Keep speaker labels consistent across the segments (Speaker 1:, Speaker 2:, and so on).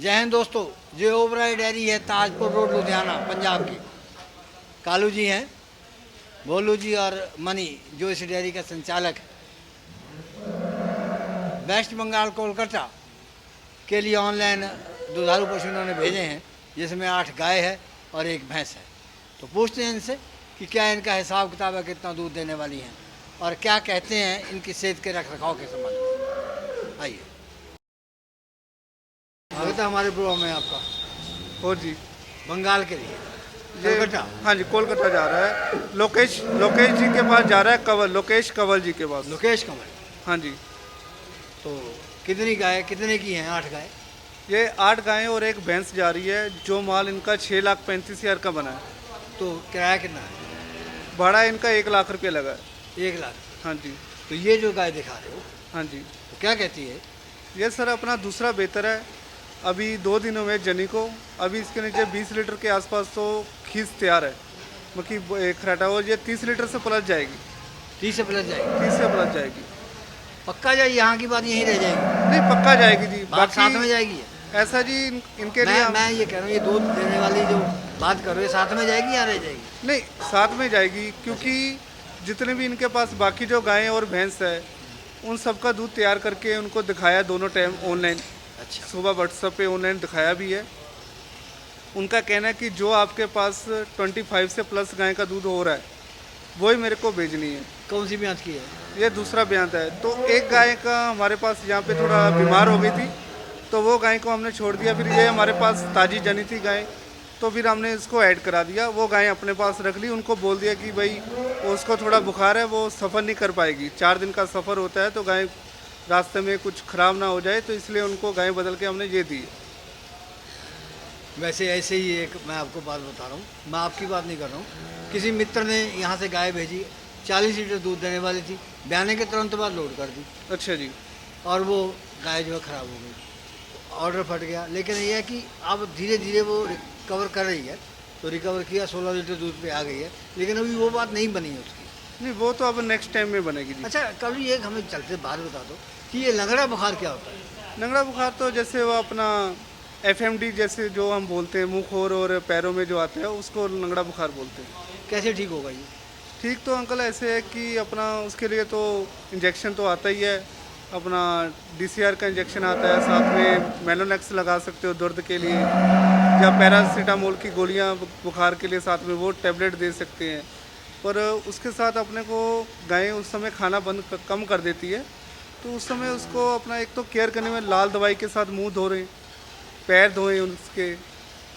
Speaker 1: जय हिंद दोस्तों। जो ओबराय डेयरी है ताजपुर रोड लुधियाना पंजाब की, कालू जी हैं, भोलू जी और मनी जो इस डेयरी का संचालक है। वेस्ट बंगाल कोलकाता के लिए ऑनलाइन दुधारू पशु इन्होंने भेजे हैं, जिसमें 8 गाय है और 1 भैंस है। तो पूछते हैं इनसे कि क्या इनका हिसाब किताब है, कितना दूध देने वाली हैं और क्या कहते हैं इनकी सेहत के रख रखाव के संबंध में। आइए, स्वागत है हमारे प्रोग्राम में आपका।
Speaker 2: और जी
Speaker 1: बंगाल के लिए
Speaker 2: ये
Speaker 1: कोलकाता।
Speaker 2: हाँ जी कोलकाता जा रहा है। लोकेश लोकेश जी के पास जा रहा है। कंवल लोकेश कंवल जी के पास।
Speaker 1: लोकेश कमल।
Speaker 2: हाँ जी,
Speaker 1: तो कितनी गाय, कितने की हैं? 8 गाय।
Speaker 2: ये 8 गायें और 1 भैंस जा रही है। जो माल इनका 6,35,000 का बना है।
Speaker 1: तो किराया कितना है?
Speaker 2: भाड़ा इनका 1 लाख रुपये लगा है।
Speaker 1: 1 लाख।
Speaker 2: हाँ जी।
Speaker 1: तो ये जो गाय दिखा रहे हो,
Speaker 2: हाँ जी,
Speaker 1: तो क्या कहती है?
Speaker 2: ये सर अपना दूसरा बेहतर है। अभी 2 दिनों में जनी को अभी इसके नीचे 20 लीटर के आसपास तो खींच तैयार है। मतलब खराटा और ये 30 लीटर से प्लस जाएगी।
Speaker 1: 30 से प्लस जाएगी?
Speaker 2: 30 से प्लस जाएगी।
Speaker 1: पक्का जाए, यहाँ की बात यहीं रह जाएगी?
Speaker 2: नहीं, पक्का जाएगी जी।
Speaker 1: बात साथ में जाएगी है?
Speaker 2: ऐसा जी इनके लिए
Speaker 1: मैं ये कह रहा हूँ, ये दूध देने वाली जो बात कर रहे हो, साथ में जाएगी या रह जाएगी?
Speaker 2: नहीं, साथ में जाएगी, क्योंकि जितने भी इनके पास बाकी जो गायें और भैंस है उन सबका दूध तैयार करके उनको दिखाया दोनों टाइम ऑनलाइन।
Speaker 1: अच्छा।
Speaker 2: सुबह व्हाट्सएप पे ऑनलाइन दिखाया भी है। उनका कहना है कि जो आपके पास 25 से प्लस गाय का दूध हो रहा है वही मेरे को भेजनी है।
Speaker 1: कौन सी ब्याज की है?
Speaker 2: ये दूसरा बयान है। तो एक गाय का हमारे पास यहाँ पे थोड़ा बीमार हो गई थी, तो वो गाय को हमने छोड़ दिया। फिर ये हमारे पास ताज़ी जनी थी गाय, तो फिर हमने इसको ऐड करा दिया। वो गाय अपने पास रख ली। उनको बोल दिया कि भाई उसको थोड़ा बुखार है, वो सफ़र नहीं कर पाएगी। 4 दिन का सफ़र होता है, तो गाय रास्ते में कुछ ख़राब ना हो जाए, तो इसलिए उनको गाय बदल के हमने ये दी।
Speaker 1: वैसे ऐसे ही एक मैं आपको बात बता रहा हूँ, मैं आपकी बात नहीं कर रहा हूँ। किसी मित्र ने यहाँ से गाय भेजी, 40 लीटर दूध देने वाली थी, ब्याने के तुरंत बाद लोड कर दी।
Speaker 2: अच्छा जी।
Speaker 1: और वो गाय जो है ख़राब हो गई, ऑर्डर फट गया। लेकिन ये है कि अब धीरे धीरे वो रिकवर कर रही है, तो रिकवर किया, 16 लीटर दूध पे आ गई है। लेकिन अभी वो बात नहीं बनी है उसकी।
Speaker 2: नहीं, वो तो अब नेक्स्ट टाइम में बनेगी जी।
Speaker 1: अच्छा, कभी एक हमें चलते बात बता दो कि ये लंगड़ा बुखार क्या होता है?
Speaker 2: लंगड़ा बुखार तो जैसे वो अपना FMD जैसे जो हम बोलते हैं, मुँह खोर और पैरों में जो आता है उसको लंगड़ा बुखार बोलते हैं।
Speaker 1: कैसे ठीक होगा ये?
Speaker 2: ठीक तो अंकल ऐसे है कि अपना उसके लिए तो इंजेक्शन तो आता ही है। अपना DCR का इंजेक्शन आता है, साथ में मेलोनेक्स लगा सकते हो दर्द के लिए, या पैरासीटामोल की गोलियां बुखार के लिए साथ में वो टैबलेट दे सकते हैं। पर उसके साथ अपने को गाय उस समय खाना कम कर देती है, तो उस समय उसको अपना एक तो केयर करने में लाल दवाई के साथ मुंह धो रहे, पैर धोएं उसके,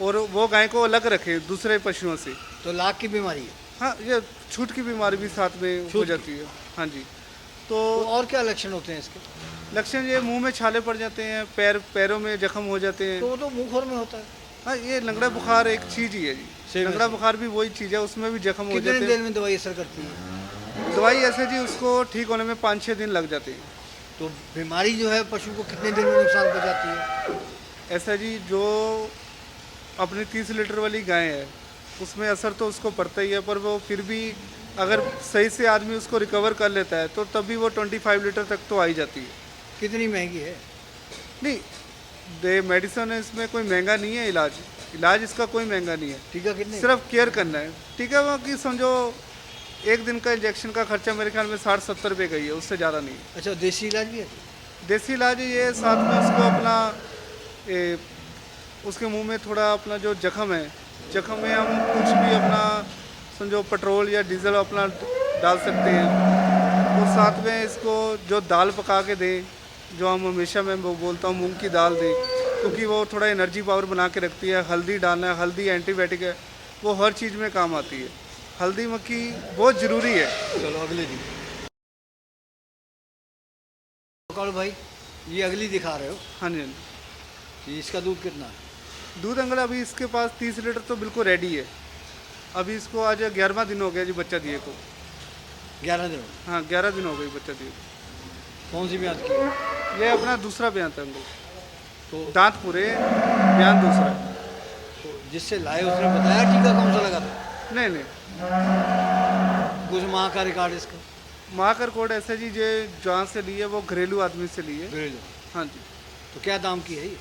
Speaker 2: और वो गाय को अलग रखें दूसरे पशुओं से।
Speaker 1: तो लाख की बीमारी है?
Speaker 2: हाँ, ये छूट की बीमारी भी साथ में हो जाती है। हाँ जी।
Speaker 1: तो और क्या लक्षण होते हैं इसके?
Speaker 2: लक्षण ये मुंह में छाले पड़ जाते हैं, पैरों में जख्म हो जाते हैं।
Speaker 1: तो वो तो मुँह खोर में होता है।
Speaker 2: हाँ, ये लंगड़ा बुखार एक चीज़ ही है जी। लंगड़ा बुखार भी वही चीज़ है, उसमें भी जख्म हो जाते हैं।
Speaker 1: कितने देर में दवाई असर करती है?
Speaker 2: दवाई ऐसे जी उसको ठीक होने में 5-6 दिन लग जाते हैं।
Speaker 1: तो बीमारी जो है पशु को कितने दिन में नुकसान पहुँचाती है?
Speaker 2: ऐसा जी, जो अपनी 30 लीटर वाली गाय है उसमें असर तो उसको पड़ता ही है, पर वो फिर भी अगर सही से आदमी उसको रिकवर कर लेता है तो तभी वो 25 लीटर तक तो आ ही जाती है।
Speaker 1: कितनी महंगी है?
Speaker 2: नहीं, मेडिसिन है, इसमें कोई महंगा नहीं है। इलाज इसका कोई महंगा नहीं है।
Speaker 1: टीका कितने?
Speaker 2: सिर्फ केयर करना है। टीका वो कि समझो 1 दिन का इंजेक्शन का खर्चा मेरे ख्याल में 60-70 रुपये का ही है, उससे ज़्यादा नहीं है।
Speaker 1: अच्छा, देसी इलाज भी है?
Speaker 2: देसी इलाज ये साथ में उसको अपना उसके मुंह में थोड़ा अपना जो जख्म है, जख्म में हम कुछ भी अपना समझो पेट्रोल या डीजल अपना डाल सकते हैं। और साथ में इसको जो दाल पका के दें, जो हम हमेशा मैं वो बोलता हूँ मूंग की दाल दें, क्योंकि वो थोड़ा एनर्जी पावर बना के रखती है। हल्दी डालना है, हल्दी एंटीबायोटिक है, वो हर चीज़ में काम आती है। हल्दी मक्खी बहुत ज़रूरी है।
Speaker 1: चलो अगले दिन। कालू भाई, ये अगली दिखा रहे हो?
Speaker 2: हाँ जी, हाँ जी।
Speaker 1: कि इसका दूध कितना है?
Speaker 2: दूध अंकल अभी इसके पास 30 लीटर तो बिल्कुल रेडी है। अभी इसको आज 11वां दिन हो गया जी बच्चा दिए को।
Speaker 1: 11 दिन?
Speaker 2: हाँ, 11 दिन हो गई बच्चा दिए।
Speaker 1: कौन सी ब्याज की?
Speaker 2: ये अपना दूसरा बयान था अंकल।
Speaker 1: तो
Speaker 2: दांत पूरे, बयान दूसरा।
Speaker 1: तो जिससे लाए उसने बताया टीका कौन सा लगा था?
Speaker 2: नहीं नहीं,
Speaker 1: कुछ माह का रिकॉर्ड इसका?
Speaker 2: माँ का कोड ऐसा जी, जो जहाँ से लिए वो घरेलू आदमी से लिए।
Speaker 1: घरेलू?
Speaker 2: हाँ जी।
Speaker 1: तो क्या दाम की है ये?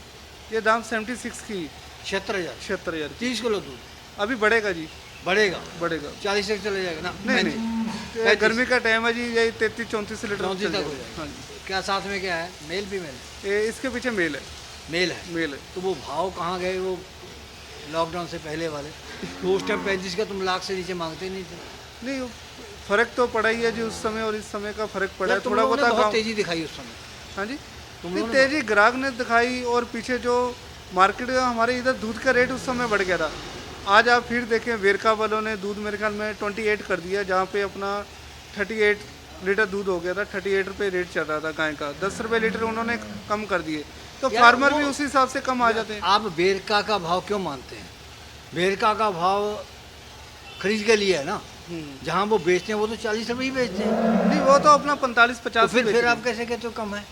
Speaker 2: ये दाम 76 की
Speaker 1: 76,000
Speaker 2: 76,000 की।
Speaker 1: 30 किलो दूध
Speaker 2: अभी बढ़ेगा जी,
Speaker 1: बढ़ेगा,
Speaker 2: बढ़ेगा।
Speaker 1: 40 तक चले जाएगा ना?
Speaker 2: नहीं नहीं, ये
Speaker 1: 35,
Speaker 2: गर्मी का टाइम है जी, यही 33-34 लीटर
Speaker 1: 34
Speaker 2: चल
Speaker 1: तक हो
Speaker 2: जाएगा।
Speaker 1: जाएगा।
Speaker 2: हाँ जी,
Speaker 1: क्या साथ में क्या है, मेल फीमेल?
Speaker 2: ये इसके पीछे मेल है,
Speaker 1: मेल है।
Speaker 2: मेल है।
Speaker 1: तो वो भाव कहाँ गए वो लॉकडाउन से पहले वाले? तो उस टाइम 35 का तुम लाख से नीचे मांगते नहीं थे।
Speaker 2: नहीं, फर्क तो पड़ा ही है जी, उस समय और इस समय का फर्क पड़ा
Speaker 1: यार
Speaker 2: है
Speaker 1: तुम
Speaker 2: थोड़ा
Speaker 1: लोगों
Speaker 2: बहुत।
Speaker 1: ने बहुत तेजी दिखाई उस समय।
Speaker 2: हाँ जी,
Speaker 1: तुम
Speaker 2: नहीं
Speaker 1: लोगों ने
Speaker 2: तेजी ग्राहक ने दिखाई, और पीछे जो मार्केट में हमारे इधर दूध का रेट उस समय बढ़ गया था। आज आप फिर देखें, वेरका वालों ने दूध मेरे ख्याल में 28 कर दिया, जहाँ पे अपना 38 लीटर दूध हो गया था। 38 रुपये रेट चल रहा था गाय का, 10 रुपये लीटर उन्होंने कम कर दिए, तो
Speaker 1: यार
Speaker 2: फार्मर
Speaker 1: वो-
Speaker 2: भी उस हिसाब से कम आ जाते हैं।
Speaker 1: आप बेरका का भाव क्यों मानते हैं? बेरका का भाव खरीद के लिए है ना, जहाँ वो बेचते हैं वो तो 40 रुपये ही बेचते हैं।
Speaker 2: नहीं, वो तो अपना 45-50
Speaker 1: तो फिर आप कैसे कहते हो कम है?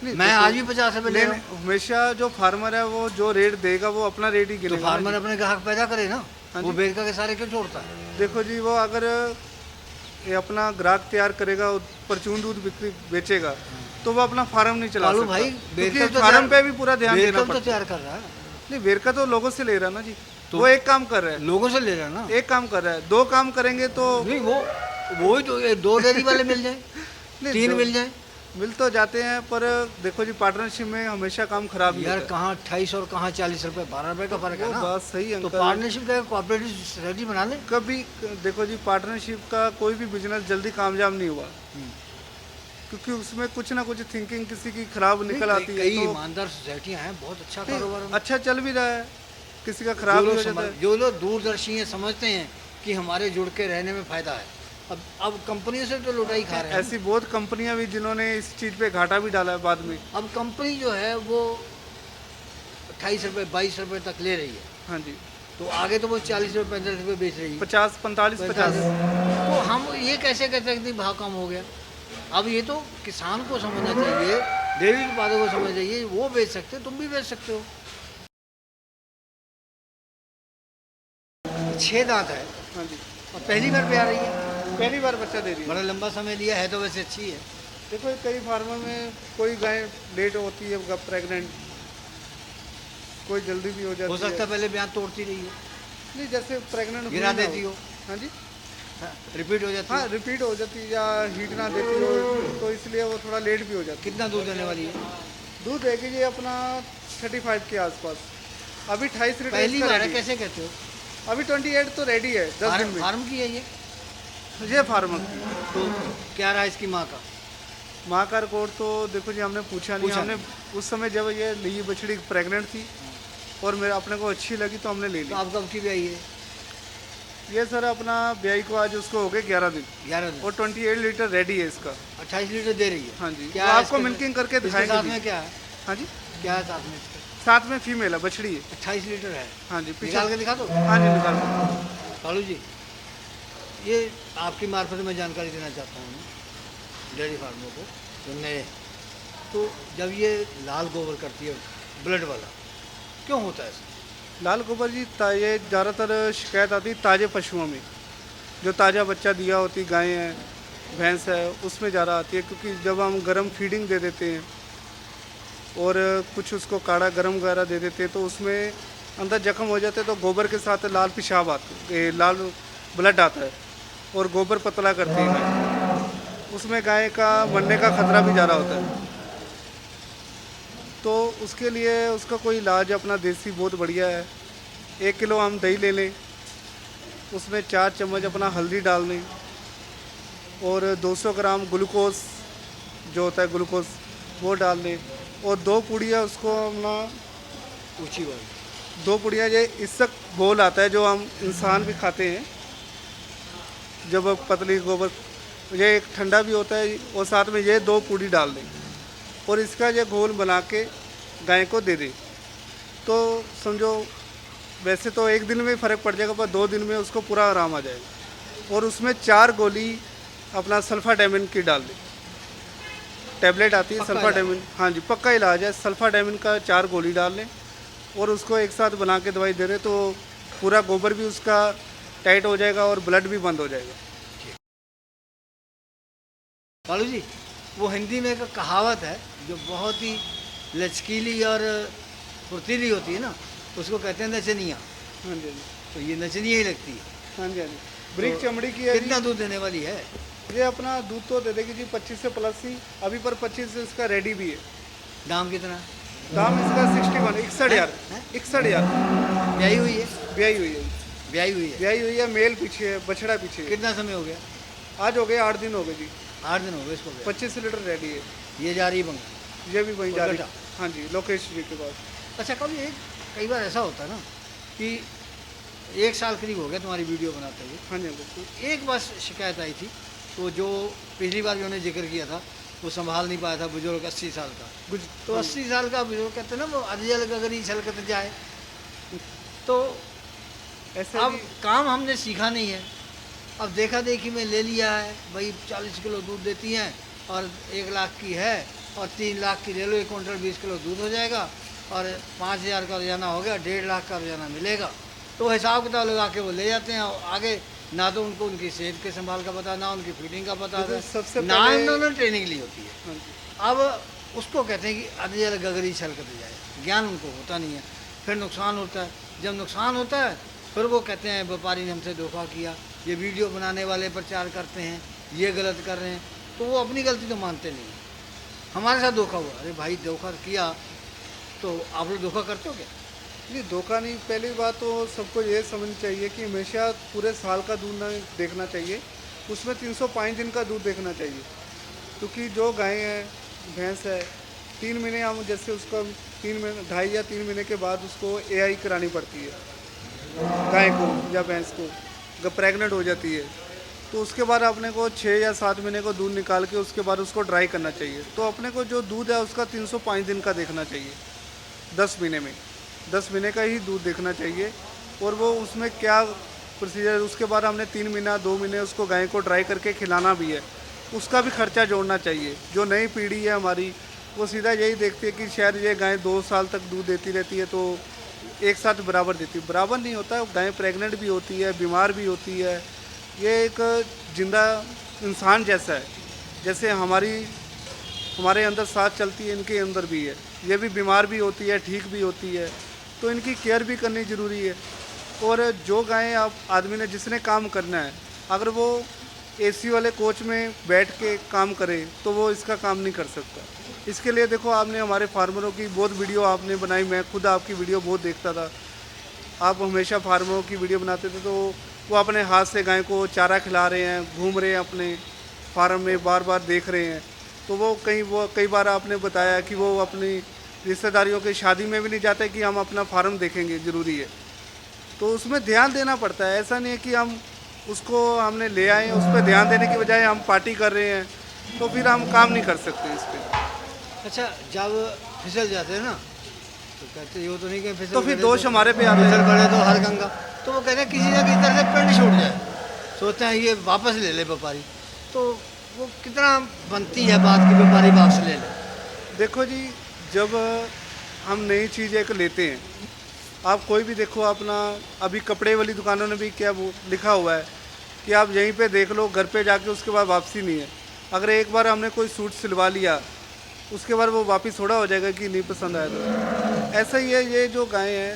Speaker 2: नहीं,
Speaker 1: मैं
Speaker 2: देखो,
Speaker 1: आज भी 50 रुपये ले रहा हूँ।
Speaker 2: हमेशा जो फार्मर है वो जो रेट देगा वो अपना रेट ही
Speaker 1: तो
Speaker 2: गिनेगा।
Speaker 1: फार्मर अपने ग्राहक पैदा करे ना,
Speaker 2: हाँ
Speaker 1: वो
Speaker 2: जी।
Speaker 1: बेरका के सारे क्यों छोड़ता है?
Speaker 2: देखो जी, वो अगर ये अपना ग्राहक तैयार करेगा, परचून दूध बिक्री बेचेगा, तो वो अपना फार्म नहीं चला
Speaker 1: कालू
Speaker 2: सकता,
Speaker 1: भाई,
Speaker 2: क्योंकि
Speaker 1: बेरका तो
Speaker 2: फार्म
Speaker 1: तैयार-
Speaker 2: पे भी पूरा ध्यान देना
Speaker 1: बेरका तो
Speaker 2: पड़ता है।
Speaker 1: तैयार कर रहा है,
Speaker 2: नहीं, वेरका तो लोगों से ले रहा है ना जी,
Speaker 1: तो-
Speaker 2: वो एक काम कर रहा है,
Speaker 1: लोगों से ले रहा है ना।
Speaker 2: एक काम कर रहा है, दो काम करेंगे तो
Speaker 1: नहीं वो ही तो, 2 डेयरी वाले मिल जाए,
Speaker 2: नहीं,
Speaker 1: 3
Speaker 2: दो-
Speaker 1: मिल जाए।
Speaker 2: मिल तो जाते हैं, पर देखो जी, पार्टनरशिप में हमेशा काम खराब ही
Speaker 1: यार
Speaker 2: होता है।
Speaker 1: कहाँ 28 और कहाँ 40 रुपये, 12 रुपये का फर्क है
Speaker 2: वो
Speaker 1: ना।
Speaker 2: बात सही है
Speaker 1: तो
Speaker 2: अंकल।
Speaker 1: पार्टनरशिप का कोऑपरेटिव सोसाइटी बना ले।
Speaker 2: कभी देखो जी, पार्टनरशिप का कोई भी बिजनेस जल्दी कामयाब नहीं हुआ, क्योंकि उसमें कुछ ना कुछ थिंकिंग किसी की खराब निकल आती है।
Speaker 1: कई
Speaker 2: तो
Speaker 1: ईमानदार सोसाइटियाँ हैं, बहुत अच्छा
Speaker 2: नहीं,
Speaker 1: कारोबार है।
Speaker 2: अच्छा चल भी रहा है, किसी का
Speaker 1: जो
Speaker 2: खराब भी
Speaker 1: लोग
Speaker 2: हो जाता है।
Speaker 1: जो लोग दूरदर्शी हैं, समझते हैं कि हमारे जुड़ के रहने में फ़ायदा है। अब कंपनियों से तो लुटाई खा रहे हैं।
Speaker 2: ऐसी बहुत कंपनियां भी जिन्होंने इस चीज़ पे घाटा भी डाला है बाद में।
Speaker 1: अब कंपनी जो है वो 28 रुपये 22 रुपये तक ले रही है,
Speaker 2: हाँ जी,
Speaker 1: तो आगे तो वो 40 रुपये 45 रुपये बेच रही है।
Speaker 2: 50, 45, 50।
Speaker 1: तो हम ये कैसे कह सकते हैं भाव कम हो गया? अब ये तो किसान को समझना चाहिए, डेयरी उत्पादकों को समझना चाहिए, वो बेच सकते हो, तुम भी बेच सकते हो। 6 दांत है
Speaker 2: हाँ जी,
Speaker 1: और पहली बार पे आ रही है,
Speaker 2: पहली बार बच्चा दे रही है।
Speaker 1: बड़ा लंबा समय लिया है तो वैसे अच्छी है।
Speaker 2: देखो कई फार्मर में कोई गाय लेट होती है प्रेग्नेंट, कोई जल्दी भी हो जाती
Speaker 1: हो सकता है
Speaker 2: है।
Speaker 1: पहले ब्याज तोड़ती रही है,
Speaker 2: नहीं, जैसे प्रेग्नेंट
Speaker 1: गिरा देती हो,
Speaker 2: हाँ जी,
Speaker 1: रिपीट हो जाती
Speaker 2: हाँ,
Speaker 1: है।
Speaker 2: रिपीट हो जाती है या हीट ना देती हो, तो इसलिए वो थोड़ा लेट भी हो जाती
Speaker 1: कितना दूध देने वाली है?
Speaker 2: है। दूध देगी जी अपना 35 के आसपास। अभी 28 लीटर
Speaker 1: पहली
Speaker 2: इसका
Speaker 1: बार है,
Speaker 2: ready है।
Speaker 1: कैसे कहते हो?
Speaker 2: अभी 28 तो रेडी है 10 दिन
Speaker 1: फार्म
Speaker 2: में।
Speaker 1: फार्म की है ये?
Speaker 2: ये फार्मर
Speaker 1: तो क्या रहा इसकी माँ का?
Speaker 2: माँ का रिकॉर्ड तो देखो जी, हमने पूछा नहीं।
Speaker 1: पूछा
Speaker 2: हमने उस समय जब ये ली बछड़ी प्रेग्नेंट थी और मेरे अपने को अच्छी लगी तो हमने ले
Speaker 1: तो
Speaker 2: ली।
Speaker 1: आप कब की भी आई है?
Speaker 2: ये सर अपना ब्याई को आज उसको हो गए 11 दिन
Speaker 1: 11 दिन,
Speaker 2: और 28 लीटर रेडी है इसका।
Speaker 1: 28 लीटर दे रही है।
Speaker 2: हाँ जी,
Speaker 1: क्या
Speaker 2: वो
Speaker 1: है
Speaker 2: आपको
Speaker 1: इसके-
Speaker 2: मिल्किंग करके
Speaker 1: इसके
Speaker 2: दिखाएंगे
Speaker 1: साथ
Speaker 2: भी।
Speaker 1: में क्या है?
Speaker 2: हाँ जी,
Speaker 1: क्या है साथ में इसके?
Speaker 2: साथ में फीमेल है, बछड़ी है।
Speaker 1: 28 लीटर है।
Speaker 2: हाँ जी,
Speaker 1: निकाल के दिखा दो
Speaker 2: हाँ जी, निकाल दो।
Speaker 1: कालू जी। ये आपकी मार्फत में जानकारी देना चाहता हूँ डेयरी फार्मों को जो नए हैं। तो जब ये लाल गोबर करती है ब्लड वाला, क्यों होता है ऐसा?
Speaker 2: लाल गोबर जी, ये ज़्यादातर शिकायत आती है ताज़े पशुओं में, जो ताज़ा बच्चा दिया होती गाय है, भैंस है, उसमें ज़्यादा आती है। क्योंकि जब हम गर्म फीडिंग दे देते हैं और कुछ उसको काढ़ा गर्म वगैरह दे देते हैं, तो उसमें अंदर जख्म हो जाते हैं, तो गोबर के साथ लाल पेशाब लाल ब्लड आता है और गोबर पतला करती है गाय। उसमें गाय का मरने का खतरा भी ज़्यादा होता है। तो उसके लिए उसका कोई इलाज अपना देसी बहुत बढ़िया है। 1 किलो हम दही ले लें, उसमें 4 चम्मच अपना हल्दी डाल दें और 200 ग्राम ग्लूकोज जो होता है ग्लूकोज वो डाल दें और 2 पुड़िया उसको अपना
Speaker 1: ऊँची वाली
Speaker 2: 2 पुड़िया ये इसक घोल आता है जो हम इंसान भी खाते हैं, जब पतली गोबर, ये एक ठंडा भी होता है और साथ में ये 2 पूड़ी डाल दें और इसका ये घोल बना के गाय को दे दें। तो समझो वैसे तो 1 दिन में फ़र्क पड़ जाएगा, पर 2 दिन में उसको पूरा आराम आ जाएगा। और उसमें 4 गोली अपना सल्फाडाइमिन की डाल दें, टैबलेट आती है
Speaker 1: पक्का
Speaker 2: सल्फाडाइमिन। हाँ जी, पक्का इलाज है। सल्फाडाइमिन का 4 गोली डाल लें और उसको एक साथ बना के दवाई दे रहे, तो पूरा गोबर भी उसका टाइट हो जाएगा और ब्लड भी बंद हो जाएगा।
Speaker 1: कालू जी, वो हिंदी में एक कहावत है जो बहुत ही लचकीली और फुर्तीली होती है ना, उसको कहते हैं नचनिया।
Speaker 2: हाँ जी, हाँ जी,
Speaker 1: तो ये नचनिया ही लगती है।
Speaker 2: हाँ जी, हाँ जी। ब्रिक
Speaker 1: तो
Speaker 2: चमड़ी की है जी।
Speaker 1: कितना दूध देने वाली है?
Speaker 2: ये अपना दूध तो दे देगी जी 25 से प्लस ही, अभी पर 25 से इसका रेडी भी है।
Speaker 1: दाम कितना?
Speaker 2: दाम इसका 61 61,000
Speaker 1: हैं?
Speaker 2: 61,000
Speaker 1: ब्याई हुई है?
Speaker 2: ब्याई हुई है,
Speaker 1: ब्याई हुई है।
Speaker 2: ब्याई हुई है। मेल पीछे है, बछड़ा पीछे है।
Speaker 1: कितना समय हो गया?
Speaker 2: आज हो गए 8 दिन हो गए जी।
Speaker 1: 8 दिन हो गए इसको ब्याई।
Speaker 2: 25 लीटर रेडी है।
Speaker 1: ये जा रही है बंगाल।
Speaker 2: ये भी वहीं जा रही है।
Speaker 1: कोलकाता।
Speaker 2: हाँ जी, लोकेश जी के पास।
Speaker 1: अच्छा, कई बार ऐसा होता है ना कि 1 साल करीब हो गया तुम्हारी वीडियो बनाते हुए।
Speaker 2: हाँ जी, बिल्कुल।
Speaker 1: एक बार शिकायत आई थी, तो जो पिछली बार भी उन्होंने जिक्र किया था, वो संभाल नहीं पाया था बुजुर्ग 80 साल का। तो 80 साल का बुजुर्ग कहते हैं ना, वो अजल गगरी छलकत जाए। तो
Speaker 2: ऐसे
Speaker 1: अब
Speaker 2: भी
Speaker 1: काम हमने सीखा नहीं है। अब देखा देखी में ले लिया है, भाई 40 किलो दूध देती हैं और 1 लाख की है, और 3 लाख की ले लो, 1 क्विंटल 20 किलो दूध हो जाएगा, और 5,000 का रोजाना हो गया, 1.5 लाख का रोजाना मिलेगा। तो हिसाब किताब लगा के वो ले जाते हैं। और आगे ना तो उनको उनकी सेहत के संभाल का पता, ना उनकी फीडिंग का पता
Speaker 2: देखो,
Speaker 1: है,
Speaker 2: सबसे
Speaker 1: ना
Speaker 2: पहले-
Speaker 1: इन्होंने ट्रेनिंग ली होती है।
Speaker 2: हाँ जी,
Speaker 1: अब उसको कहते हैं कि अजल गगरी छलकत जाए, ज्ञान उनको होता नहीं है, फिर नुकसान होता है। जब नुकसान होता है फिर वो कहते हैं व्यापारी ने हमसे धोखा किया, ये वीडियो बनाने वाले प्रचार करते हैं, ये गलत कर रहे हैं। तो वो अपनी गलती तो मानते नहीं हैं। हमारे साथ धोखा हुआ, अरे भाई धोखा किया तो आप लोग धोखा करते हो क्या?
Speaker 2: नहीं धोखा नहीं। पहली बात तो सबको ये समझनी चाहिए कि हमेशा पूरे साल का दूध ना देखना चाहिए, उसमें 305 दिन का दूध देखना चाहिए। क्योंकि जो गाय है, भैंस है, 3 महीने हम जैसे उसका 3 महीने 2.5 या 3 महीने के बाद उसको एआई करानी पड़ती है गाय को या भैंस को, जब प्रेग्नेंट हो जाती है। तो उसके बाद अपने को 6 या 7 महीने को दूध निकाल के उसके बाद उसको ड्राई करना चाहिए। तो अपने को जो दूध है उसका 305 दिन का देखना चाहिए। 10 महीने में 10 महीने का ही दूध देखना चाहिए। और वो उसमें क्या प्रोसीजर, उसके बाद हमने 3 महीना 2 महीने उसको गाय को ड्राई करके खिलाना भी है, उसका भी खर्चा जोड़ना चाहिए। जो नई पीढ़ी है हमारी, वो सीधा यही देखती है कि शायद ये गाय 2 साल तक दूध देती रहती है तो एक साथ बराबर देती है। बराबर नहीं होता, गाय प्रेग्नेंट भी होती है, बीमार भी होती है। ये एक जिंदा इंसान जैसा है, जैसे हमारे अंदर सांस चलती है, इनके अंदर भी है। ये भी बीमार भी होती है, ठीक भी होती है, तो इनकी केयर भी करनी ज़रूरी है। और जो गायें आप आदमी ने जिसने काम करना है, अगर वो एसी वाले कोच में बैठ के काम करे तो वो इसका काम नहीं कर सकता। इसके लिए देखो, आपने हमारे फार्मरों की बहुत वीडियो आपने बनाई, मैं खुद आपकी वीडियो बहुत देखता था। आप हमेशा फार्मरों की वीडियो बनाते थे, तो वो अपने हाथ से गाय को चारा खिला रहे हैं, घूम रहे हैं अपने फार्म में, बार बार देख रहे हैं। तो वो कई बार आपने बताया कि वो अपनी रिश्तेदारियों की शादी में भी नहीं जाते कि हम अपना फार्म देखेंगे, ज़रूरी है। तो उसमें ध्यान देना पड़ता है। ऐसा नहीं है कि हम उसको हमने ले आए, उस पर ध्यान देने की बजाय हम पार्टी कर रहे हैं, तो फिर हम काम नहीं कर सकते इस पर।
Speaker 1: अच्छा, जब फिसल जाते हैं ना तो कहते ये तो नहीं कि फिसल
Speaker 2: तो फिर
Speaker 1: गए
Speaker 2: दोष हमारे पे आता है।
Speaker 1: फिसल पड़े तो हर गंगा। तो वो कहते हैं किसी ना किसी तरह से पेड़ छूट जाए, सोचते हैं ये वापस ले ले व्यापारी। तो वो कितना बनती है बात कि व्यापारी वापस ले ले?
Speaker 2: देखो जी, जब हम नई चीज़ एक लेते हैं, आप कोई भी देखो, अपना अभी कपड़े वाली दुकानों ने भी क्या वो लिखा हुआ है कि आप यहीं पे देख लो, घर पे जाके उसके बाद वापसी नहीं है। अगर एक बार हमने कोई सूट सिलवा लिया, उसके बाद वो वापस थोड़ा हो जाएगा कि नहीं पसंद आया तो। ऐसा ही है, ये जो गायें हैं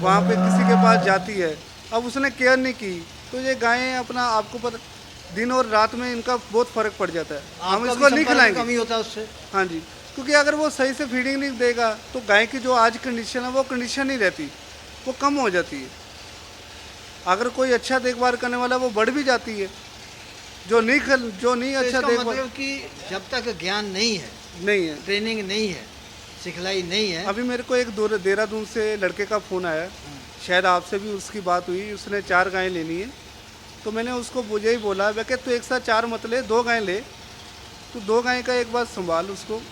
Speaker 2: वहाँ पे किसी के पास जाती है, अब उसने केयर नहीं की, तो ये गायें अपना, आपको पता, दिन और रात में इनका बहुत फ़र्क पड़ जाता है। हम
Speaker 1: आपका
Speaker 2: इसको
Speaker 1: भी
Speaker 2: नहीं
Speaker 1: संपर्क
Speaker 2: खिलाएंगे।
Speaker 1: कमी होता है उससे।
Speaker 2: हाँ जी, क्योंकि अगर वो सही से फीडिंग नहीं देगा तो गाय की जो आज कंडीशन है वो कंडीशन नहीं रहती, वो कम हो जाती है। अगर कोई अच्छा देखभाल करने वाला, वो बढ़ भी जाती है। जो नहीं
Speaker 1: तो
Speaker 2: अच्छा
Speaker 1: इसका
Speaker 2: देखभाल
Speaker 1: मतलब कि जब तक ज्ञान नहीं है,
Speaker 2: नहीं है।
Speaker 1: ट्रेनिंग नहीं है, सिखलाई नहीं है।
Speaker 2: अभी मेरे को एक देहरादून से लड़के का फ़ोन आया, शायद आपसे भी उसकी बात हुई। उसने 4 गायें लेनी है, तो मैंने उसको यही बोला, मैं तो एक साथ 4 मत ले, 2 गायें ले। तो 2 गाय का एक बार संभाल, उसको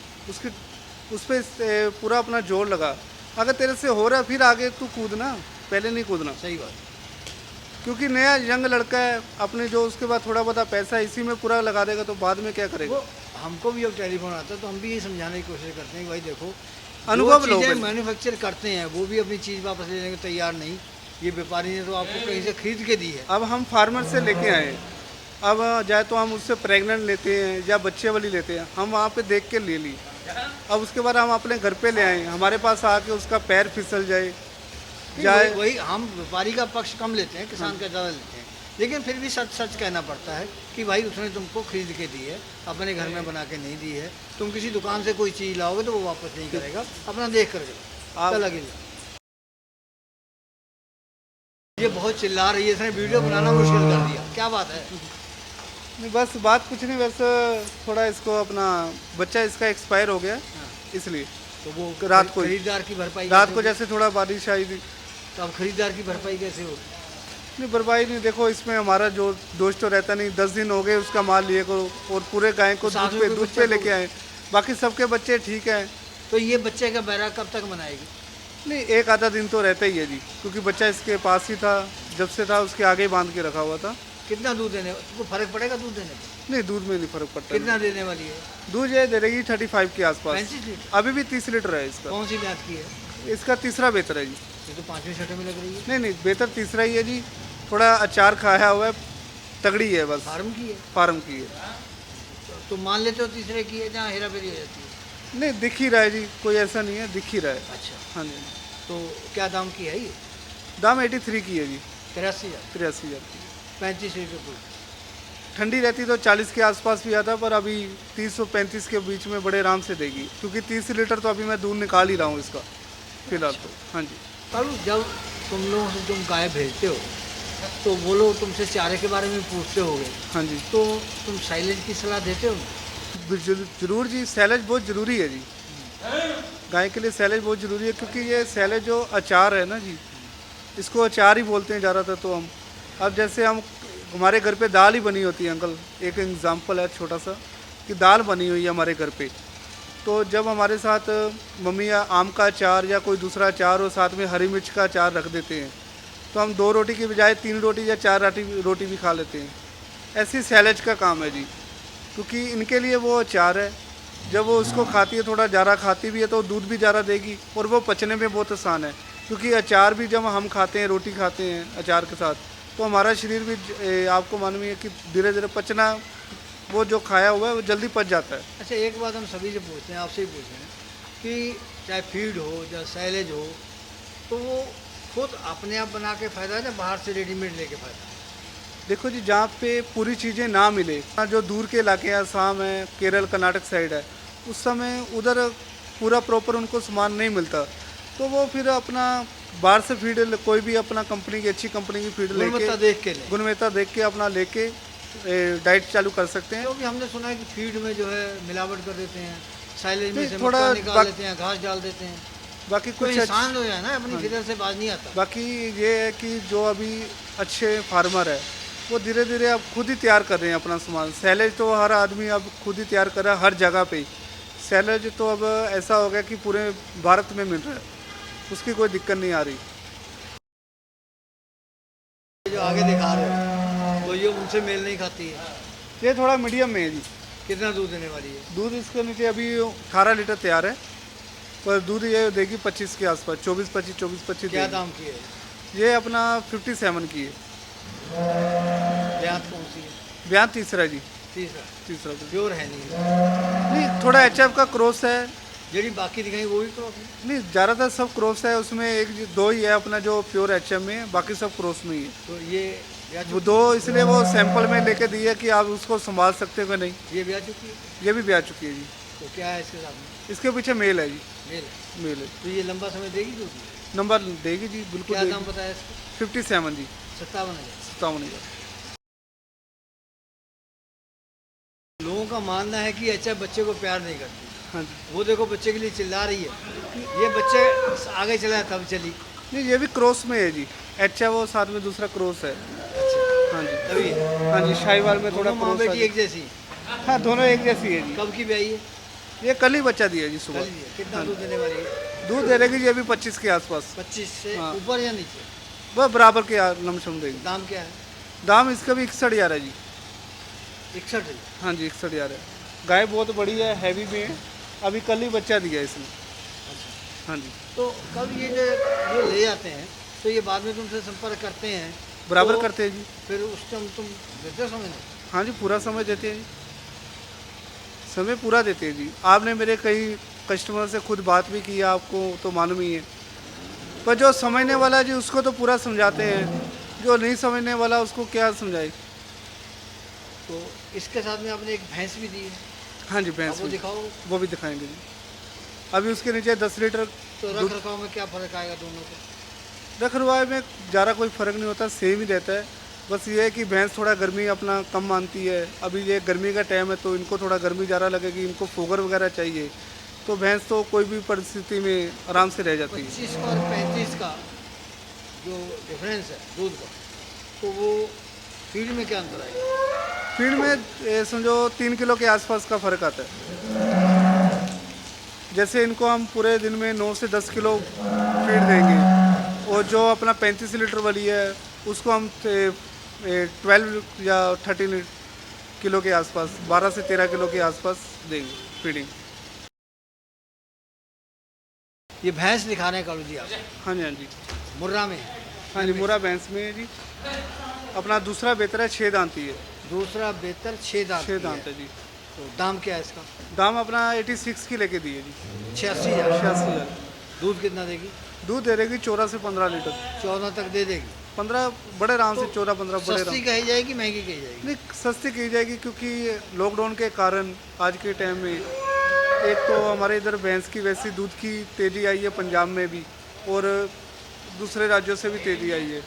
Speaker 2: उस पर पूरा अपना जोर लगा। अगर तेरे से हो रहा है फिर आगे तू कूदना, पहले नहीं कूदना।
Speaker 1: सही बात।
Speaker 2: क्योंकि नया यंग लड़का है, अपने जो उसके बाद थोड़ा बहुत पैसा इसी में पूरा लगा देगा तो बाद में क्या करेगा।
Speaker 1: वो हमको भी अब टेलीफोन आता है तो हम भी ये समझाने की कोशिश करते हैं कि भाई देखो,
Speaker 2: अनुभव लो।
Speaker 1: चीज़ें मैन्युफैक्चर करते हैं वो भी अपनी चीज़ वापस लेने को तैयार नहीं। ये व्यापारी ने तो आपको कहीं से खरीद के दी है।
Speaker 2: अब हम फार्मर से लेके आए, अब जाए तो हम उससे प्रेग्नेंट लेते हैं या बच्चे वाली लेते हैं, हम वहाँ पे देख के ले ली। अब उसके बाद हम अपने घर पे ले आए, हमारे पास आके उसका पैर फिसल जाए
Speaker 1: वही हम व्यापारी का पक्ष कम लेते हैं, किसान का ज़्यादा लेते हैं, लेकिन फिर भी सच सच कहना पड़ता है कि भाई उसने तुमको खरीद के दी है, अपने घर में बना के नहीं दी है। तुम किसी दुकान से कोई चीज़ लाओगे तो वो वापस नहीं करेगा, अपना देख कर
Speaker 2: आप
Speaker 1: लगे। ये बहुत चिल्ला रही है, इसने वीडियो बनाना मुश्किल कर दिया, क्या बात है?
Speaker 2: नहीं, बस बात कुछ नहीं, वैसे थोड़ा इसको अपना बच्चा इसका एक्सपायर हो गया
Speaker 1: हाँ।
Speaker 2: इसलिए।
Speaker 1: तो वो
Speaker 2: रात को
Speaker 1: खरीदार की भरपाई
Speaker 2: रात
Speaker 1: कैसे
Speaker 2: को
Speaker 1: होगी?
Speaker 2: जैसे थोड़ा बारिश आई थी।
Speaker 1: तो अब खरीदार की भरपाई कैसे होगी?
Speaker 2: नहीं, भरपाई नहीं, देखो इसमें हमारा जो दोष तो रहता नहीं, 10 दिन हो गए उसका माल लिए को, और पूरे गाय को
Speaker 1: तो
Speaker 2: दूध पे
Speaker 1: बच्चा
Speaker 2: लेके आए, बाकी सबके बच्चे ठीक हैं।
Speaker 1: तो ये बच्चे का बैरा कब तक बनाएगी?
Speaker 2: नहीं, एक आधा दिन तो रहता ही है जी, क्योंकि बच्चा इसके पास ही था, जब से था उसके आगे ही बांध के रखा हुआ था।
Speaker 1: कितना दूध देने, तुमको फर्क पड़ेगा दूध देने में?
Speaker 2: नहीं, दूध में नहीं फर्क पड़ता।
Speaker 1: कितना देने वाली है?
Speaker 2: दूध ये दे रही 35 के आसपास,
Speaker 1: 35 लीटर?
Speaker 2: अभी भी 30 लीटर है इसका।
Speaker 1: कौन सी जात की है?
Speaker 2: इसका तीसरा बेहतर है जी।
Speaker 1: ये तो 5वें छठे में लग रही है।
Speaker 2: नहीं, बेहतर तीसरा ही है जी, थोड़ा अचार खाया हुआ है, तगड़ी है बस,
Speaker 1: फार्म की है?
Speaker 2: फार्म की है।
Speaker 1: तो मान लेते हो तीसरे की है, जहाँ हेरा फेरी हो जाती है।
Speaker 2: नहीं, दिख ही रहा है जी, कोई ऐसा नहीं है, दिख ही रहा है।
Speaker 1: अच्छा,
Speaker 2: हाँ जी।
Speaker 1: तो क्या दाम की है ये?
Speaker 2: दाम 83 की है जी,
Speaker 1: 83,000,
Speaker 2: 83,000 की।
Speaker 1: 35 लीटर दूध।
Speaker 2: ठंडी रहती तो 40 के आसपास भी आता, पर अभी 30 और 35 के बीच में बड़े आराम से देगी, क्योंकि 30 लीटर तो अभी मैं दूध निकाल ही रहा हूँ इसका फिलहाल तो। हाँ जी।
Speaker 1: पर जब तुम लोगों से तुम गाय भेजते हो तो वो लोग तुमसे चारे के बारे में पूछते होगे,
Speaker 2: हाँ जी,
Speaker 1: तो तुम साइलेज की सलाह देते हो?
Speaker 2: जरूर जी, सैलेज बहुत ज़रूरी है जी, गाय के लिए सैलेज बहुत ज़रूरी है, क्योंकि ये सैलेज जो अचार है ना जी, इसको अचार ही बोलते हैं ज़्यादातर। तो हम अब जैसे हम हमारे घर पे दाल ही बनी होती है अंकल, एक एग्जांपल है छोटा सा, कि दाल बनी हुई है हमारे घर पे, तो जब हमारे साथ मम्मी या आम का अचार या कोई दूसरा अचार और साथ में हरी मिर्च का अचार रख देते हैं, तो हम 2 रोटी की बजाय 3 रोटी या 4 रोटी भी खा लेते हैं। ऐसी सैलेज का काम है जी, क्योंकि इनके लिए वो अचार है, जब वो उसको खाती है, थोड़ा ज़्यादा खाती भी है तो दूध भी ज़्यादा देगी, और वो पचने में बहुत आसान है, क्योंकि अचार भी जब हम खाते हैं, रोटी खाते हैं अचार के साथ, तो हमारा शरीर भी आपको मालूम है कि धीरे धीरे पचना, वो जो खाया हुआ है वो जल्दी पच जाता है।
Speaker 1: अच्छा, एक बात हम सभी से पूछते हैं, आपसे ही पूछते हैं कि चाहे फीड हो चाहे साइलेज हो, तो वो खुद अपने आप बना के फ़ायदा है या बाहर से रेडीमेड लेके फ़ायदा है?
Speaker 2: देखो जी, जहाँ पे पूरी चीज़ें ना मिले, जो दूर के इलाके हैं, असम है, केरल, कर्नाटक साइड है, उस समय उधर पूरा प्रॉपर उनको सामान नहीं मिलता, तो वो फिर अपना बाहर से फीड, कोई भी अपना कंपनी की, अच्छी कंपनी की फीड लेके, गुणवत्ता देख के अपना लेके डाइट चालू कर सकते हैं।
Speaker 1: क्योंकि हमने सुना है कि फीड में जो है मिलावट कर देते हैं, साइलेज में से
Speaker 2: थोड़ा
Speaker 1: मक्का निकाल लेते हैं, घास डाल देते हैं,
Speaker 2: बाकी
Speaker 1: कोई
Speaker 2: कुछ
Speaker 1: इंसान हो जाए ना अपनी फिक्र से बाज नहीं आता।
Speaker 2: बाकी ये है कि जो अभी अच्छे फार्मर है, वो धीरे धीरे अब खुद ही तैयार कर रहे हैं अपना सामान। सैलेज तो हर आदमी अब खुद ही तैयार कर रहा है, हर जगह पे ही सैलेज तो अब ऐसा हो गया कि पूरे भारत में मिल रहा है, उसकी कोई दिक्कत नहीं आ रही।
Speaker 1: जो आगे दिखा रहे हो, तो ये उनसे मेल नहीं खाती है।
Speaker 2: ये थोड़ा मीडियम में है जी।
Speaker 1: कितना दूध देने वाली है?
Speaker 2: दूध इसके नीचे अभी 18 लीटर तैयार है, पर दूध ये देगी 25 के आसपास, 24-25
Speaker 1: क्या
Speaker 2: देगी।
Speaker 1: दाम की है?
Speaker 2: ये अपना 57 की है।
Speaker 1: ब्याज कौन सी है?
Speaker 2: ब्याज तीसरा जी,
Speaker 1: तीसरा
Speaker 2: तीसरा
Speaker 1: प्योर है नहीं?
Speaker 2: नहीं, थोड़ा HF का क्रॉस है।
Speaker 1: ਜਿਹੜੀ बाकी दिखाई वो भी क्रॉस है?
Speaker 2: नहीं, ज़्यादातर सब क्रॉस है, उसमें एक दो ही है अपना जो प्योर HF में, बाकी सब क्रॉस में ही है।
Speaker 1: तो ये ब्याज
Speaker 2: वो दो इसलिए वो सैंपल में लेके दी है कि आप उसको संभाल सकते हो कि नहीं।
Speaker 1: ये ब्याज चुकी है?
Speaker 2: ये भी ब्याज चुकी है जी।
Speaker 1: तो क्या है इसके साथ में?
Speaker 2: इसके पीछे मेल है जी,
Speaker 1: मेल है।
Speaker 2: मेल है।
Speaker 1: तो ये लंबा समय देगी दूध?
Speaker 2: नंबर देगी जी, बिल्कुल
Speaker 1: क्या
Speaker 2: देगी।
Speaker 1: दाम बताया इसका?
Speaker 2: 57 जी,
Speaker 1: 57,000।
Speaker 2: 57,000।
Speaker 1: लोगों का मानना है कि अच्छा बच्चे को प्यार नहीं करती।
Speaker 2: हाँ जी।
Speaker 1: वो देखो बच्चे के लिए चिल्ला रही है, ये बच्चे आगे चला तब चली।
Speaker 2: नहीं, ये भी क्रॉस में है जी, HF वो साथ में दूसरा क्रॉस है।
Speaker 1: अच्छा,
Speaker 2: हाँ जी,
Speaker 1: तभी है।
Speaker 2: हाँ जी, शाहीवाल में थोड़ा
Speaker 1: दोनों माँ
Speaker 2: क्रॉस
Speaker 1: बेटी
Speaker 2: है।
Speaker 1: एक जैसी?
Speaker 2: हाँ, दोनों एक जैसी है जी।
Speaker 1: कब की ब्याई है?
Speaker 2: ये कल ही बच्चा दिया जी
Speaker 1: कल
Speaker 2: सुबह।
Speaker 1: ही है। कितना दूध देने वाली है?
Speaker 2: दूध दे देगी जी अभी 25 के आसपास,
Speaker 1: 25 से
Speaker 2: हाँ।
Speaker 1: ऊपर या नीचे?
Speaker 2: वह बराबर के लमसम देगी।
Speaker 1: दाम क्या है?
Speaker 2: दाम इसका भी 61,000 है जी।
Speaker 1: 61 है।
Speaker 2: हाँ जी, 61,000 है। गाय बहुत बड़ी है, हैवी भी है, अभी कल ही बच्चा दिया इसने। हाँ जी,
Speaker 1: तो कब ये जो ले जाते हैं तो ये बाद में तुमसे संपर्क करते हैं?
Speaker 2: बराबर
Speaker 1: तो
Speaker 2: करते हैं जी।
Speaker 1: फिर उस टाइम तुम देते समय नहीं?
Speaker 2: हाँ जी, पूरा समय देते हैं जी, समय पूरा देते हैं जी। आपने मेरे कई कस्टमर से खुद बात भी की है, आपको तो मालूम ही है। पर जो समझने वाला जी उसको तो पूरा समझाते हैं, जो नहीं समझने वाला उसको क्या समझाए।
Speaker 1: तो इसके साथ में आपने एक भैंस भी दी है,
Speaker 2: हाँ जी,
Speaker 1: अब
Speaker 2: भैंस
Speaker 1: वो
Speaker 2: भी,
Speaker 1: दिखाओ।
Speaker 2: वो भी दिखाएंगे जी। अभी उसके नीचे 10 लीटर
Speaker 1: तो रख रखाव में क्या फ़र्क आएगा दोनों को?
Speaker 2: रख रखाव में ज़्यादा कोई फ़र्क नहीं होता, सेम ही रहता है। बस ये है कि भैंस थोड़ा गर्मी अपना कम मानती है। अभी ये गर्मी का टाइम है तो इनको थोड़ा गर्मी ज़्यादा लगेगी, इनको फोगर वगैरह चाहिए, तो भैंस तो कोई भी परिस्थिति में आराम से रह जाती है।
Speaker 1: 25 का और 35 का जो डिफरेंस है दूध का, तो वो फीड में क्या अंतर आएगा?
Speaker 2: फीड में समझो 3 किलो के आसपास का फ़र्क आता है। जैसे इनको हम पूरे दिन में 9 से 10 किलो फीड देंगे, और जो अपना 35 लीटर वाली है उसको हम 12 या 13 किलो के आसपास, 12 से 13 किलो के आसपास देंगे फीडिंग।
Speaker 1: ये भैंस दिखाने का जी आप
Speaker 2: हाँ जी, हाँ जी,
Speaker 1: मुर्रा में है।
Speaker 2: हाँ जी, मुर्रा भैंस में है जी। अपना दूसरा बेहतर है, 6 दांती है।
Speaker 1: दूसरा बेहतर 6 दांत
Speaker 2: 6
Speaker 1: की
Speaker 2: दांत
Speaker 1: है।
Speaker 2: है जी।
Speaker 1: तो दाम क्या है इसका?
Speaker 2: दाम अपना 86 की लेके दिए जी,
Speaker 1: 86,000।
Speaker 2: 86,000।
Speaker 1: दूध कितना देगी?
Speaker 2: दूध दे देगी 14 से 15 लीटर।
Speaker 1: 14 तक दे देगी।
Speaker 2: 15 बड़े आराम से,
Speaker 1: तो
Speaker 2: 14-15 बड़े
Speaker 1: सस्ती
Speaker 2: आराम।
Speaker 1: कही जाएगी, महंगी कही जाएगी?
Speaker 2: नहीं, सस्ती की जाएगी क्योंकि लॉकडाउन के कारण आज के टाइम में एक तो हमारे इधर भैंस की वैसी दूध की तेज़ी आई है पंजाब में भी, और दूसरे राज्यों से भी तेज़ी आई है।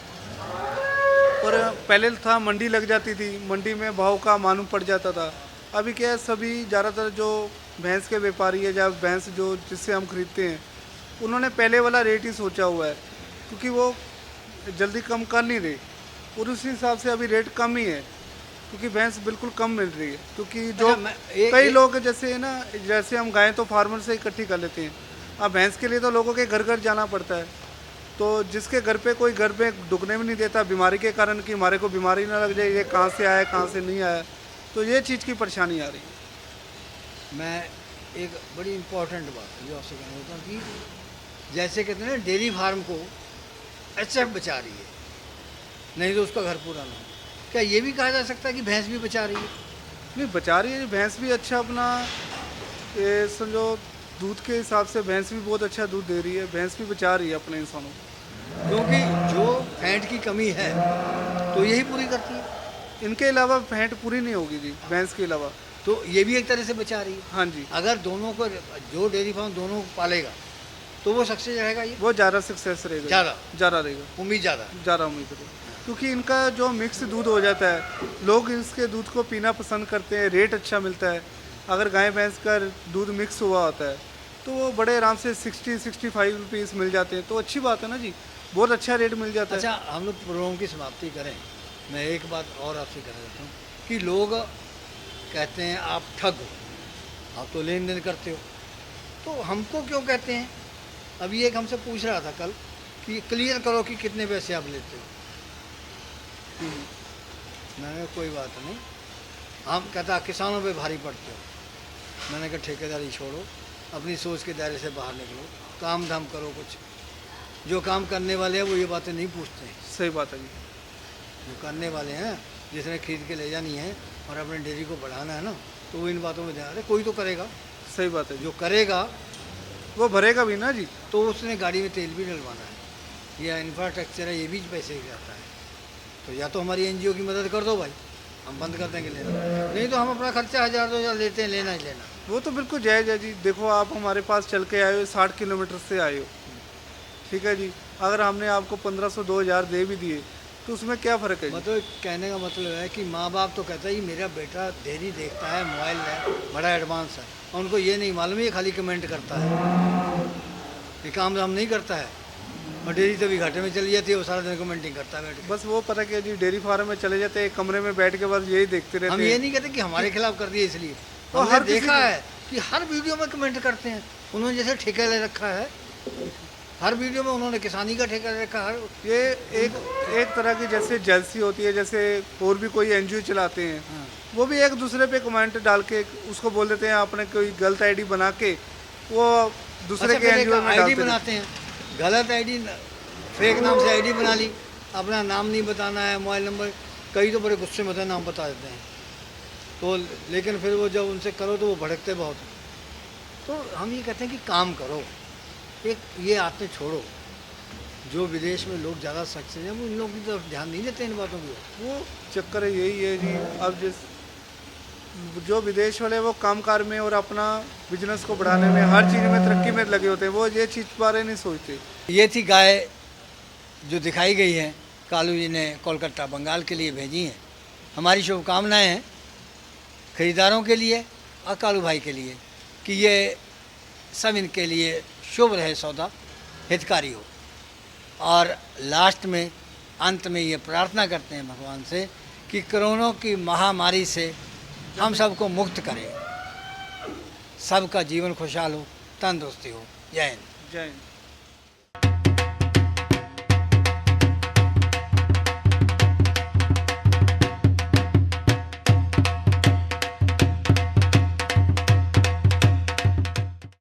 Speaker 2: और पहले था मंडी लग जाती थी, मंडी में भाव का मालूम पड़ जाता था। अभी क्या है, सभी ज़्यादातर जो भैंस के व्यापारी है या भैंस जो जिससे हम खरीदते हैं, उन्होंने पहले वाला रेट ही सोचा हुआ है, क्योंकि वो जल्दी कम कर नहीं रहे, और उस हिसाब से अभी रेट कम ही है, क्योंकि भैंस बिल्कुल कम मिल रही है। क्योंकि जो कई लोग जैसे ना, जैसे हम गायें तो फार्मर से इकट्ठी कर लेते हैं, अब भैंस के लिए तो लोगों के घर घर जाना पड़ता है। तो जिसके घर पे कोई घर पे दुखने भी नहीं देता बीमारी के कारण, कि हमारे को बीमारी ना लग जाए, ये कहाँ से आया कहाँ से नहीं आया, तो ये चीज़ की परेशानी आ रही है।
Speaker 1: मैं एक बड़ी इम्पोर्टेंट बात जो आपसे कहना चाहता हूँ कि जैसे कहते हैं ना, डेयरी फार्म को एचएफ बचा रही है, नहीं तो उसका घर पूरा ना हो। क्या ये भी कहा जा सकता है कि भैंस भी बचा रही है?
Speaker 2: नहीं, बचा रही है भैंस भी अच्छा अपना, ये समझो दूध के हिसाब से भैंस भी बहुत अच्छा दूध दे रही है, भैंस भी बचा रही है अपने इंसानों को।
Speaker 1: क्योंकि जो फैट की कमी है तो यही पूरी करती है।
Speaker 2: इनके अलावा फैट पूरी नहीं होगी जी, भैंस के अलावा।
Speaker 1: तो ये भी एक तरह से बचा रही है।
Speaker 2: हाँ जी,
Speaker 1: अगर दोनों को, जो डेयरी फार्म दोनों को पालेगा तो वो सक्सेस रहेगा। ये
Speaker 2: वो ज़्यादा सक्सेस रहेगा, ज़्यादा रहेगा,
Speaker 1: उम्मीद ज़्यादा।
Speaker 2: ज़्यादा उम्मीद है, क्योंकि इनका जो मिक्स दूध हो जाता है, लोग इसके दूध को पीना पसंद करते हैं, रेट अच्छा मिलता है। अगर गाय भैंस का दूध मिक्स हुआ होता है तो वो बड़े आराम से 60-65 रुपीज़ मिल जाते हैं, तो अच्छी बात है ना जी, बहुत अच्छा रेट मिल जाता है।
Speaker 1: अच्छा, हम लोग प्रोग्राम की समाप्ति करें, मैं एक बात और आपसे कहना चाहता हूँ कि लोग कहते हैं आप ठग हो, आप तो लेन देन करते हो, तो हमको क्यों कहते हैं? अभी एक हमसे पूछ रहा था कल कि क्लियर करो कि कितने पैसे आप लेते हो। मैंने कहा कोई बात नहीं, हम कहता किसानों पे भारी पड़ते हो। मैंने कहा ठेकेदारी छोड़ो, अपनी सोच के दायरे से बाहर निकलो, काम धाम करो कुछ। जो काम करने वाले हैं वो ये बातें नहीं पूछते हैं।
Speaker 2: सही बात है जी,
Speaker 1: जो करने वाले हैं, जिसने खरीद के ले जानी है और अपने डेयरी को बढ़ाना है ना, तो वो इन बातों में ध्यान रहे। कोई तो करेगा,
Speaker 2: सही बात है जी,
Speaker 1: जो करेगा
Speaker 2: वो भरेगा भी ना जी।
Speaker 1: तो उसने गाड़ी में तेल भी डलवाना है, या इंफ्रास्ट्रक्चर है, ये भी पैसे ही जाता है। तो या तो हमारी एनजीओ की मदद कर दो भाई, हम बंद कर देंगे लेना, नहीं तो हम अपना खर्चा 1000-2000 लेते हैं, लेना ही लेना।
Speaker 2: वो तो बिल्कुल जायज़ है जी। देखो आप हमारे पास चल के आए हो, 60 किलोमीटर से आए हो, ठीक है जी, अगर हमने आपको 1500-2000 दे भी दिए तो उसमें क्या फ़र्क है जी?
Speaker 1: मतलब कहने का मतलब है कि माँ बाप तो कहता है कि मेरा बेटा डेयरी देखता है, मोबाइल है, बड़ा एडवांस है, और उनको ये नहीं मालूम, ये खाली कमेंट करता है, ये काम धाम नहीं करता है, और डेयरी तभी घाटे में चली जाती है, वो सारा दिन कमेंटिंग करता है बैठ के।
Speaker 2: बस वो पता क्या जी, डेयरी फार्म में चले जाते हैं, एक कमरे में बैठ के बस यही देखते रहते
Speaker 1: हम
Speaker 2: हैं।
Speaker 1: ये नहीं कहते कि हमारे खिलाफ कर दिए, इसलिए
Speaker 2: तो
Speaker 1: हमने
Speaker 2: हर किसी
Speaker 1: देखा
Speaker 2: को-
Speaker 1: है कि हर वीडियो में कमेंट करते हैं। उन्होंने जैसे ठेका ले रखा है, हर वीडियो में उन्होंने किसानी का ठेका ले रखा है।
Speaker 2: ये एक तरह की जैसे जेलसी होती है, जैसे और भी कोई एनजीओ चलाते हैं,
Speaker 1: हाँ।
Speaker 2: वो भी एक दूसरे पे कमेंट डाल के उसको बोल देते हैं, आपने कोई गलत आईडी बना के वो दूसरे के एनजीओ में
Speaker 1: आईडी
Speaker 2: डालते हैं।
Speaker 1: बनाते हैं, गलत आईडी, फेक नाम से आईडी बना ली, अपना नाम नहीं बताना है, मोबाइल नंबर, कई तो बड़े गुस्से में होते हैं, नाम बता देते हैं। तो लेकिन फिर वो जब उनसे करो तो वो भड़कते बहुत हैं। तो हम ये कहते हैं कि काम करो, एक ये आदतें छोड़ो। जो विदेश में लोग ज़्यादा सक्सेस हैं वो इन लोगों की तरफ ध्यान नहीं देते इन बातों की।
Speaker 2: वो चक्कर यही है जी। अब जिस जो विदेश वाले वो कामकाज में और अपना बिजनेस को बढ़ाने में हर चीज़ में तरक्की में लगे होते हैं, वो ये चीज़ बारे नहीं सोचते।
Speaker 1: ये थी गाय जो दिखाई गई है, कालू जी ने कोलकाता बंगाल के लिए भेजी हैं। हमारी शुभकामनाएं हैं खरीदारों के लिए और कालू भाई के लिए कि ये सब इनके लिए शुभ रहे, सौदा हितकारी हो। और लास्ट में अंत में ये प्रार्थना करते हैं भगवान से कि कोरोना की महामारी से हम सबको मुक्त करें, सबका जीवन खुशहाल हो, तंदुरुस्ती हो। जय हिंद।
Speaker 2: जय हिंद।